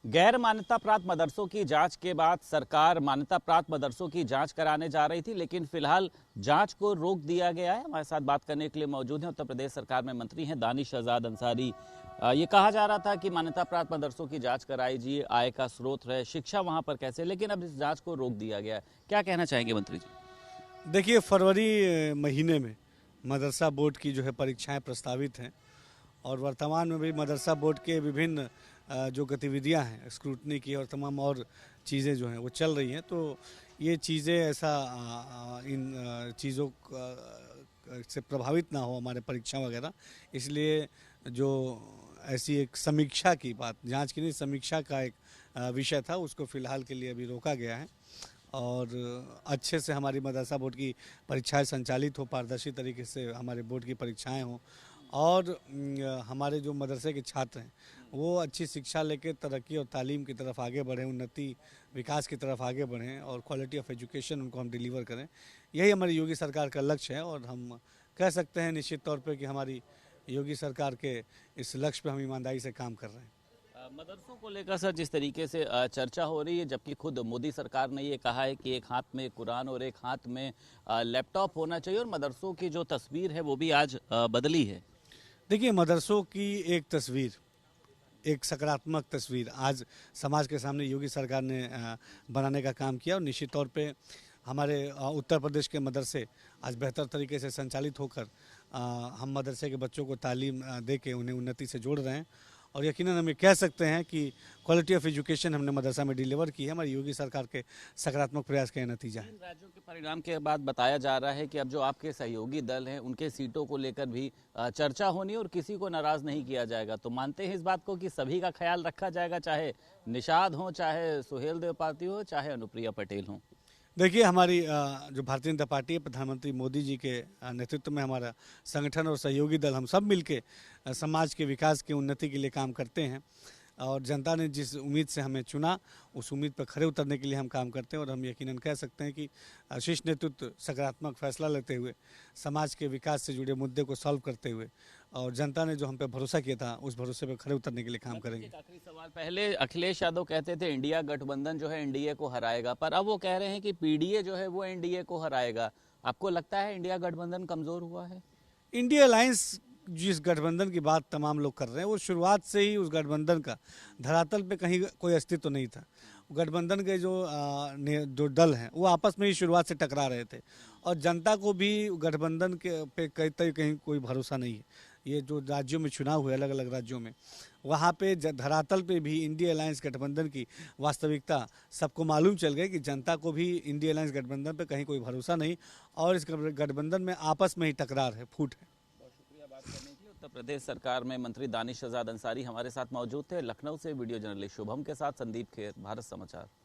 गैर मान्यता प्राप्त मदरसों की जांच के बाद सरकार मान्यता प्राप्त मदरसों की जांच कराने जा रही थी, लेकिन फिलहाल जांच को रोक दिया गया है। हमारे साथ बात करने के लिए मौजूद हैं उत्तर प्रदेश सरकार में मंत्री हैं दानिश शहजाद अंसारी। ये कहा जा रहा था कि मान्यता प्राप्त मदरसों की जांच कराई जी, आय का स्रोत रहे, शिक्षा वहां पर कैसे, लेकिन अब इस जांच को रोक दिया गया है। क्या कहना चाहेंगे मंत्री जी? देखिए, फरवरी महीने में मदरसा बोर्ड की जो है परीक्षाएं प्रस्तावित हैं और वर्तमान में भी मदरसा बोर्ड के विभिन्न जो गतिविधियां हैं स्क्रूटनी की और तमाम और चीज़ें जो हैं वो चल रही हैं। तो ये चीज़ें ऐसा इन चीज़ों से प्रभावित ना हो हमारे परीक्षा वगैरह, इसलिए जो ऐसी एक समीक्षा की बात, जांच की नहीं समीक्षा का एक विषय था, उसको फ़िलहाल के लिए अभी रोका गया है और अच्छे से हमारी मदरसा बोर्ड की परीक्षाएं संचालित हो, पारदर्शी तरीके से हमारे बोर्ड की परीक्षाएं हों और हमारे जो मदरसे के छात्र हैं वो अच्छी शिक्षा लेकर तरक्की और तालीम की तरफ आगे बढ़ें, उन्नति विकास की तरफ आगे बढ़ें और क्वालिटी ऑफ एजुकेशन उनको हम डिलीवर करें। यही हमारी योगी सरकार का लक्ष्य है और हम कह सकते हैं निश्चित तौर पे कि हमारी योगी सरकार के इस लक्ष्य पे हम ईमानदारी से काम कर रहे हैं। मदरसों को लेकर सर जिस तरीके से चर्चा हो रही है, जबकि खुद मोदी सरकार ने ये कहा है कि एक हाथ में कुरान और एक हाथ में लैपटॉप होना चाहिए, और मदरसों की जो तस्वीर है वो भी आज बदली है। देखिए, मदरसों की एक तस्वीर, एक सकारात्मक तस्वीर आज समाज के सामने योगी सरकार ने बनाने का काम किया और निश्चित तौर पे हमारे उत्तर प्रदेश के मदरसे आज बेहतर तरीके से संचालित होकर हम मदरसे के बच्चों को तालीम दे के उन्हें उन्नति से जोड़ रहे हैं और यकीनन हम ये कह सकते हैं कि क्वालिटी ऑफ एजुकेशन हमने मदरसा में डिलीवर की है। हमारी योगी सरकार के सकारात्मक प्रयास का नतीजा है। राज्यों के परिणाम के बाद बताया जा रहा है कि अब जो आपके सहयोगी दल हैं उनके सीटों को लेकर भी चर्चा होनी और किसी को नाराज नहीं किया जाएगा। तो मानते हैं इस बात को कि सभी का ख्याल रखा जाएगा, चाहे निषाद हो, चाहे सुहेल देव पाती हो, चाहे अनुप्रिया पटेल हो? देखिए, हमारी जो भारतीय जनता पार्टी है, प्रधानमंत्री मोदी जी के नेतृत्व में हमारा संगठन और सहयोगी दल हम सब मिलके समाज के विकास की उन्नति के लिए काम करते हैं और जनता ने जिस उम्मीद से हमें चुना उस उम्मीद पर खरे उतरने के लिए हम काम करते हैं और हम यकीनन कह सकते हैं कि शीर्ष नेतृत्व सकारात्मक फैसला लेते हुए समाज के विकास से जुड़े मुद्दे को सॉल्व करते हुए और जनता ने जो हम पे भरोसा किया था उस भरोसे पर खरे उतरने के लिए काम करेंगे। आखिरी सवाल, पहले अखिलेश यादव कहते थे इंडिया गठबंधन जो है एनडीए को हराएगा, पर अब वो कह रहे हैं कि पीडीए जो है वो एनडीए को हराएगा। आपको लगता है इंडिया गठबंधन कमजोर हुआ है? इंडिया अलायंस जिस गठबंधन की बात तमाम लोग कर रहे हैं वो शुरुआत से ही उस गठबंधन का धरातल पे कहीं कोई अस्तित्व नहीं था। गठबंधन के जो दल हैं वो आपस में ही शुरुआत से टकरा रहे थे और जनता को भी गठबंधन के पे कहीं कोई भरोसा नहीं है। ये जो राज्यों में चुनाव हुए अलग अलग राज्यों में, वहाँ पे धरातल पे भी इंडिया अलायंस गठबंधन की वास्तविकता सबको मालूम चल गई कि जनता को भी इंडिया अलायंस गठबंधन पे कहीं कोई भरोसा नहीं और इस गठबंधन में आपस में ही टकरार है, फूट है। बात करने की उत्तर प्रदेश सरकार में मंत्री दानिश शहजाद अंसारी हमारे साथ मौजूद थे। लखनऊ से वीडियो जर्नलिस्ट शुभम के साथ संदीप खेर, भारत समाचार।